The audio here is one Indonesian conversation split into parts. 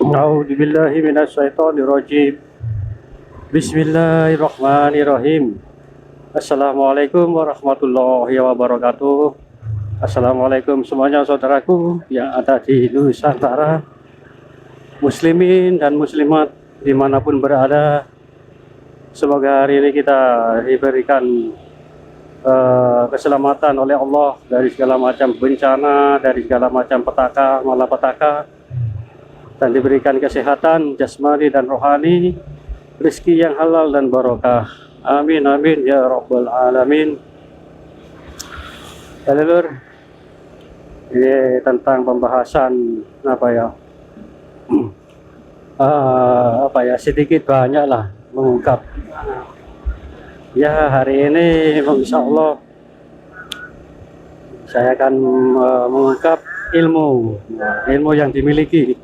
A'udzubillahi minasyaitonirrajim. Bismillahirrahmanirrahim. Assalamualaikum warahmatullahi wabarakatuh. Assalamualaikum semuanya saudaraku yang ada di Nusantara, muslimin dan muslimat dimanapun berada. Semoga hari ini kita diberikan keselamatan oleh Allah dari segala macam bencana, dari segala macam petaka, malapetaka, dan diberikan kesehatan jasmani dan rohani, rezeki yang halal dan barokah. Amin amin ya rabbal alamin. Ya, Lur, ini tentang pembahasan sedikit banyak lah mengungkap. Ya, hari ini insya Allah saya akan mengungkap ilmu yang dimiliki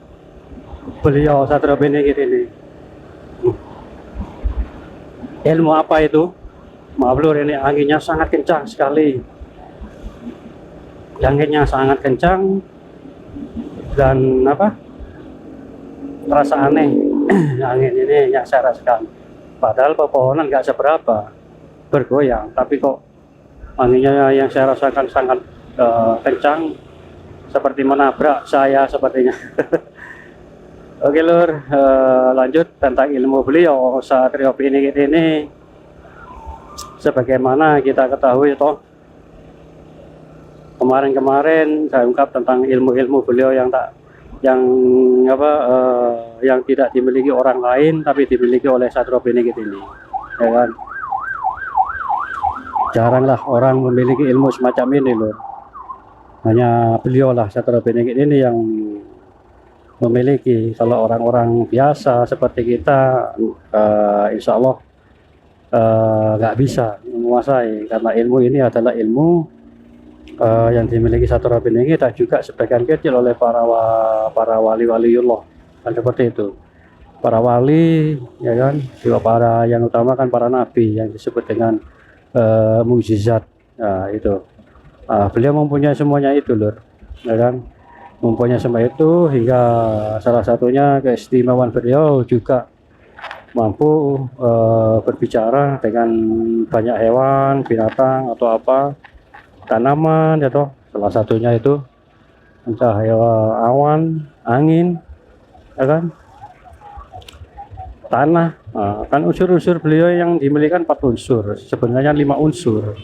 beliau Satrio Benegit ini. Ilmu apa itu? Maaf Lur, ini anginnya sangat kencang sekali. Anginnya sangat kencang dan terasa aneh. Angin ini yang saya rasakan. Padahal pepohonan nggak seberapa bergoyang, tapi kok anginnya yang saya rasakan sangat kencang, seperti menabrak saya sepertinya. Oke Lur, lanjut tentang ilmu beliau Satrio Benegit ini. Sebagaimana kita ketahui toh, kemarin saya ungkap tentang ilmu-ilmu beliau yang tidak dimiliki orang lain tapi dimiliki oleh Satrio Benegit ini, ya kan? Jaranglah orang memiliki ilmu semacam ini Lur. Hanya beliau lah, Satrio Benegit ini yang memiliki. Kalau orang-orang biasa seperti kita, insya Allah nggak bisa menguasai, karena ilmu ini adalah ilmu yang dimiliki Satrio Benegit dan juga sebagian kecil oleh para wali-waliullah, kan seperti itu. Para wali, ya kan, juga para yang utama kan para nabi yang disebut dengan mukjizat. Nah, itu beliau mempunyai semuanya itu Lur, ya kan, mempunyai semua itu, hingga salah satunya keistimewaan beliau juga mampu berbicara dengan banyak hewan, binatang atau apa, tanaman, ya toh. Salah satunya itu entah awan, angin, ya kan, tanah. Nah, kan unsur-unsur beliau yang dimiliki 4 unsur, sebenarnya 5 unsur.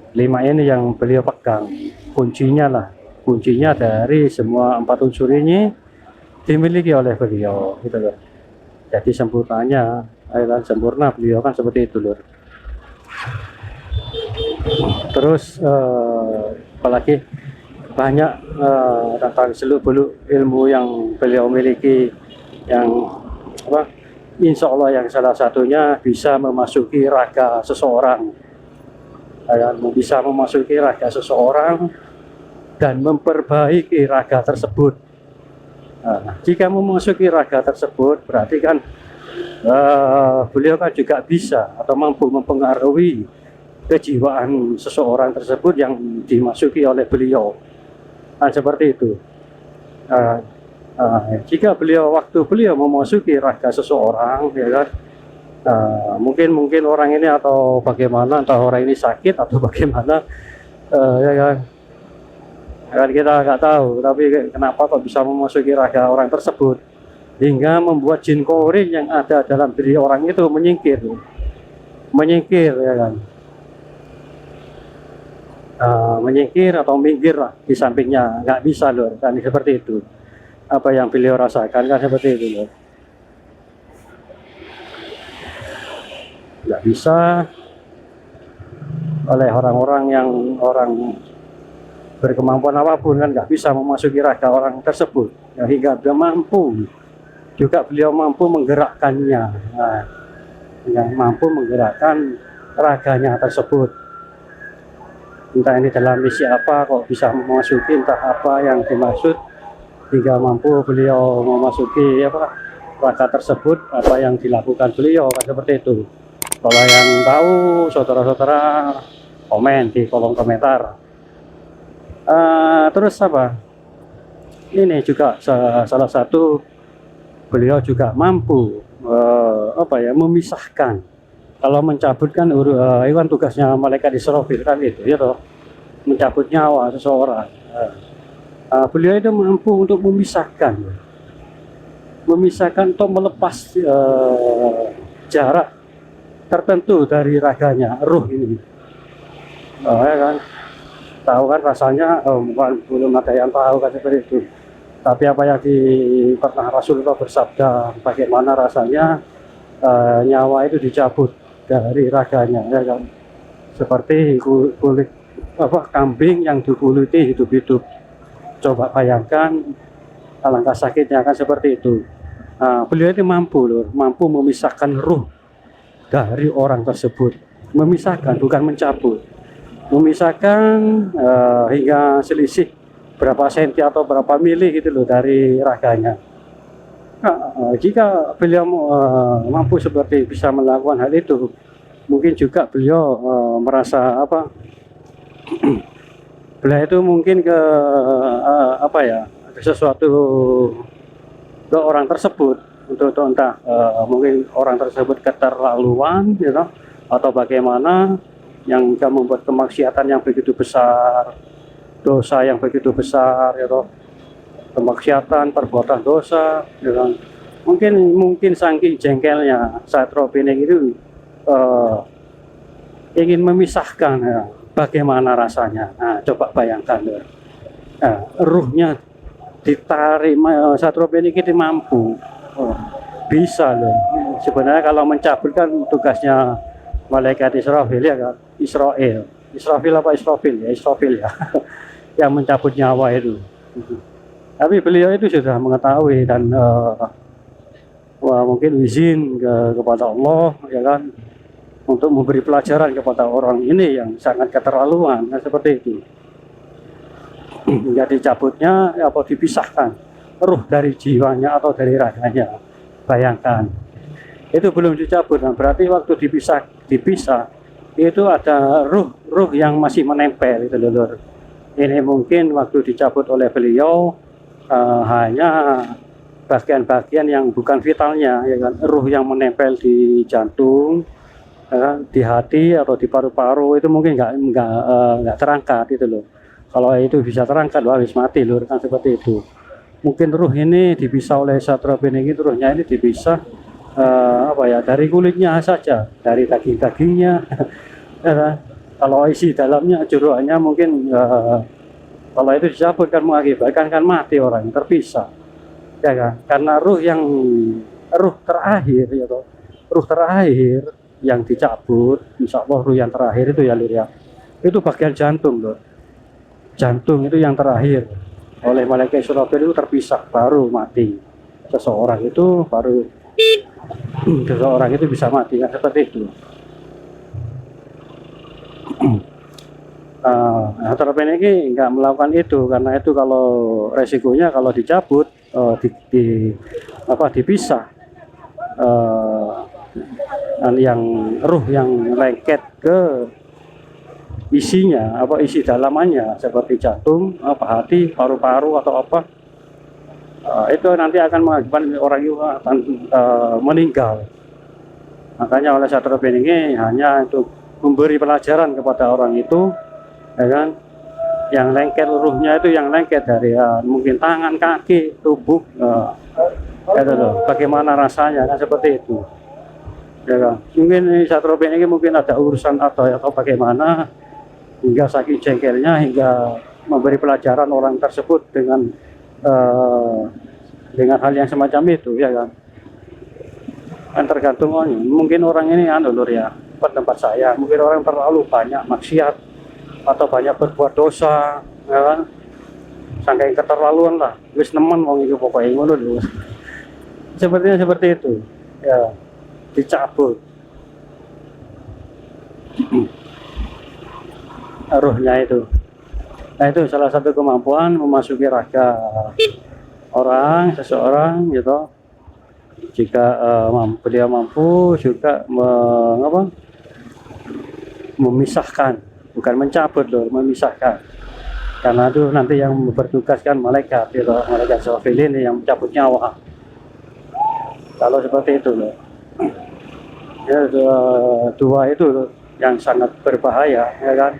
5 ini yang beliau pegang, kuncinya lah. Kuncinya dari semua 4 unsur ini dimiliki oleh beliau, gitu loh. Jadi sempurnanya, sempurna beliau kan seperti itu Lur. Terus apalagi banyak tentang seluk-beluk ilmu yang beliau miliki, yang insya Allah yang salah satunya bisa memasuki raga seseorang, bisa memasuki raga seseorang dan memperbaiki raga tersebut. Nah, jika memasuki raga tersebut, berarti kan beliau kan juga bisa atau mampu mempengaruhi kejiwaan seseorang tersebut yang dimasuki oleh beliau. Nah, seperti itu. Jika waktu beliau memasuki raga seseorang, ya kan, mungkin orang ini atau bagaimana, entah orang ini sakit atau bagaimana, ya kan, kita nggak tahu, tapi kenapa kok bisa memasuki raga orang tersebut hingga membuat jin korin yang ada dalam diri orang itu menyingkir, ya kan, menyingkir atau minggir lah di sampingnya, nggak bisa Lur, kan seperti itu. Apa yang beliau rasakan kan seperti itu Lur, nggak bisa oleh orang-orang yang berkemampuan apapun, kan nggak bisa memasuki raga orang tersebut, ya, hingga dia mampu juga, beliau mampu menggerakkannya, yang mampu menggerakkan raganya tersebut. Entah ini dalam misi apa kok bisa memasuki, entah apa yang dimaksud, hingga mampu beliau memasuki raga tersebut, apa yang dilakukan beliau, kan seperti itu. Kalau yang tahu, saudara-saudara komen di kolom komentar. Terus ini juga salah satu beliau juga mampu memisahkan. Kalau mencabut kan itu kan tugasnya malaikat Israfil kan itu ya toh, mencabut nyawa seseorang. Beliau itu mampu untuk memisahkan atau melepas jarak tertentu dari raganya, ruh ini. Ya kan, tahu kan rasanya, belum ada yang tahu kan seperti itu. Tapi apa yang pernah Rasulullah bersabda, bagaimana rasanya nyawa itu dicabut dari raganya, ya kan? Seperti kulit kambing yang dikuliti hidup-hidup. Coba bayangkan alangkah sakitnya kan seperti itu. Beliau itu mampu memisahkan ruh dari orang tersebut, memisahkan bukan mencabut, memisahkan hingga selisih berapa senti atau berapa mili gitu loh dari raganya. Jika beliau mampu seperti bisa melakukan hal itu, mungkin juga beliau merasa beliau itu mungkin ke sesuatu ke orang tersebut untuk entah mungkin orang tersebut keterlaluan gitu, atau bagaimana yang membuat kemaksiatan yang begitu besar, dosa yang begitu besar gitu, kemaksiatan, perbuatan dosa gitu. Mungkin saking jengkelnya Satrio Bening itu ingin memisahkan ya, bagaimana rasanya. Coba bayangkan ya. Ruhnya ditarik, Satrio Bening itu mampu, bisa loh. Sebenarnya kalau mencabut kan tugasnya malaikat Israfil ya kan, Israfil apa Israfil ya, Israfil ya yang mencabut nyawa itu. Tapi beliau itu sudah mengetahui dan mungkin izin kepada Allah ya kan, untuk memberi pelajaran kepada orang ini yang sangat keterlaluan, seperti itu. Jadi cabutnya apa dipisahkan ruh dari jiwanya atau dari raganya. Bayangkan, itu belum dicabut. Berarti waktu dipisah itu ada ruh yang masih menempel itu lho. Ini mungkin waktu dicabut oleh beliau hanya bagian-bagian yang bukan vitalnya ya kan, ruh yang menempel di jantung, di hati atau di paru-paru itu mungkin nggak terangkat itu loh. Kalau itu bisa terangkat, habis mati lur kan seperti itu. Mungkin ruh ini dipisah oleh Satrio Bening, itu ruhnya ini dipisah dari kulitnya saja, dari daging-dagingnya. Kalau isi dalamnya jeroannya mungkin kalau itu dicabut kan mengakibatkan kan mati orang, terpisah. Ya kan? Karena ruh terakhir ya toh. Ruh terakhir yang dicabut, insya Allah ruh yang terakhir itu ya lur ya. Itu bagian jantung loh. Jantung itu yang terakhir oleh malaikat Israfil itu terpisah, baru mati seseorang itu, baru seseorang itu bisa mati kan seperti itu. Satrio Bening ini nggak melakukan itu, karena itu kalau resikonya kalau dicabut dipisah yang ruh yang lengket ke isinya, isi dalamannya seperti jantung, hati, paru-paru atau itu nanti akan mengakibatkan orang itu akan meninggal. Makanya oleh Satrio Bening ini hanya untuk memberi pelajaran kepada orang itu ya kan, yang lengket ruhnya itu yang lengket dari mungkin tangan, kaki, tubuh, itu loh, bagaimana rasanya kan seperti itu ya kan. Mungkin Satrio Bening ini mungkin ada urusan atau bagaimana hingga saking jengkelnya hingga memberi pelajaran orang tersebut dengan hal yang semacam itu ya kan. Tergantung mungkin orang ini lur ya, pendapat saya mungkin orang terlalu banyak maksiat atau banyak berbuat dosa ya kan, saking keterlaluan lah, wis nemen wong itu pokoknya ngono lho. Sepertinya seperti itu ya, dicabut ruhnya itu. Nah itu salah satu kemampuan memasuki raga seseorang gitu. Jika beliau mampu juga memisahkan, bukan mencabut loh, memisahkan. Karena itu nanti yang bertugaskan malaikat gitu, malaikat Israfil ini yang mencabut nyawa. Kalau seperti itu loh. Ya, dua itu loh yang sangat berbahaya, ya kan.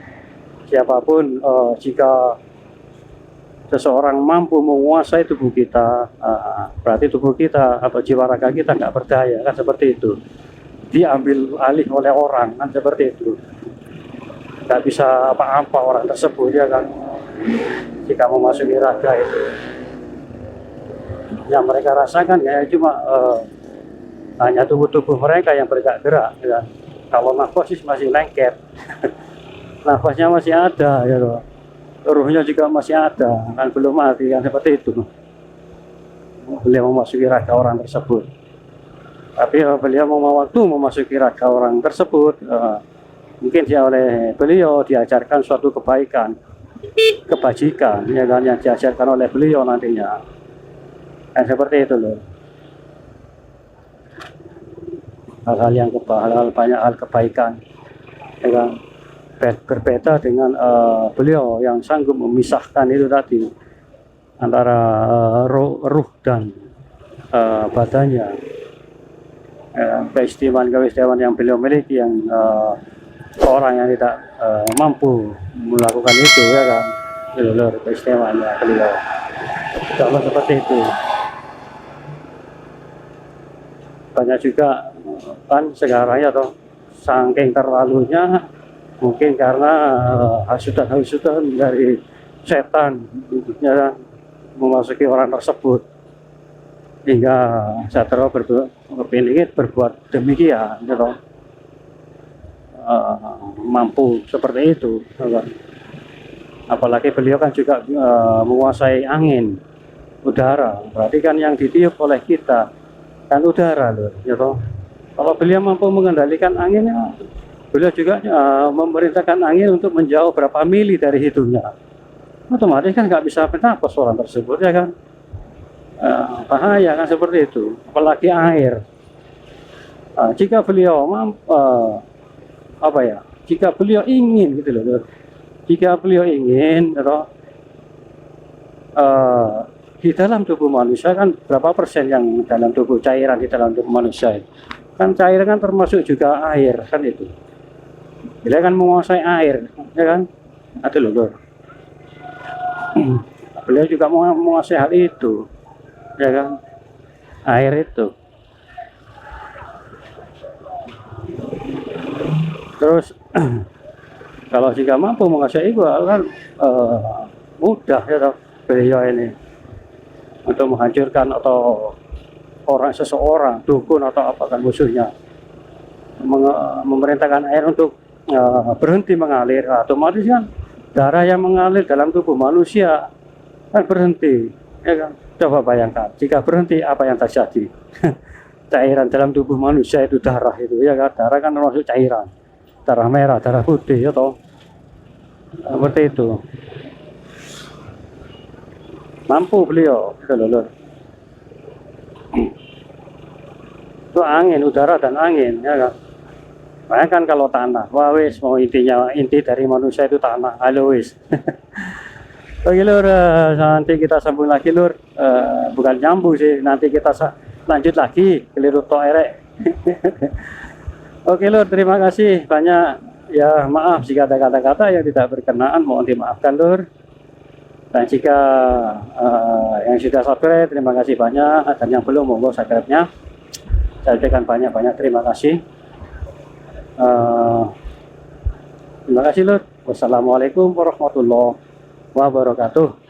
Siapapun jika seseorang mampu menguasai tubuh kita, berarti tubuh kita atau jiwa raga kita nggak berdaya, kan seperti itu. Diambil alih oleh orang, kan seperti itu. Nggak bisa apa-apa orang tersebut, ya kan. Jika memasuki raga itu, yang mereka rasakan ya cuma hanya tubuh-tubuh mereka yang bergerak-gerak, ya kan. Kalau nafas masih lengket, nafasnya masih ada, ya loh. Ruhnya juga masih ada, kan belum mati, kan seperti itu. Beliau memasuki raga orang tersebut. Tapi beliau waktu memasuki raga orang tersebut, mungkin dia oleh beliau diajarkan suatu kebaikan, kebajikan, ya kan, yang diajarkan oleh beliau nantinya. Kan seperti itu loh. Hal-hal yang banyak hal kebaikan, ya kan. Berbeda dengan beliau yang sanggup memisahkan itu tadi antara ruh dan badannya. Keistimewaan yang beliau miliki yang orang yang tidak mampu melakukan itu, ya kan. Keistimewaannya beliau. Kalau seperti itu. Banyak juga kan sekarang ya toh, saking terlalunya mungkin karena hasutan-hasutan dari setan ya, memasuki orang tersebut hingga satria berpingin berbuat demikian, gitu. Mampu seperti itu, gitu. Apalagi beliau kan juga menguasai angin, udara, berarti kan yang ditiup oleh kita kan udara loh, gitu. Kalau beliau mampu mengendalikan anginnya, beliau juga memerintahkan angin untuk menjauh berapa mili dari hidungnya. Otomatis kan nggak bisa bernafas orang tersebut, ya kan. Bahaya kan seperti itu. Apalagi air. Jika beliau jika beliau ingin gitu loh. Jika beliau ingin, di dalam tubuh manusia kan berapa persen yang dalam tubuh cairan di dalam tubuh manusia itu? Kan cairan kan termasuk juga air kan itu. Dia kan menguasai air, ya kan? Ada loh. Beliau juga menguasai hal itu, ya kan? Air itu. Terus kalau jika mampu menguasai itu kan mudah ya toh beliau ini untuk menghancurkan atau seseorang, dukun atau apa kan musuhnya. Memerintahkan air untuk berhenti mengalir, otomatis kan darah yang mengalir dalam tubuh manusia kan berhenti, ya kan. Coba bayangkan jika berhenti apa yang terjadi. Cairan dalam tubuh manusia itu darah itu, ya kan. Darah kan termasuk cairan, darah merah, darah putih, ya toh. Seperti itu. Mampu beliau, itu angin, udara dan angin, ya kan. Bayangkan kalau tanah, wah wis, mau inti dari manusia itu tanah, halo wis. Oke lur, nanti kita sambung lagi lur, bukan nyambung sih, nanti kita lanjut lagi, keliru tok erek. Oke lur, terima kasih banyak, ya maaf jika ada kata-kata yang tidak berkenaan, mohon dimaafkan lur. Dan jika yang sudah subscribe, terima kasih banyak, dan yang belum monggo subscribe-nya. Saya ucapkan banyak-banyak terima kasih. Terima kasih lur. Wassalamualaikum warahmatullahi wabarakatuh.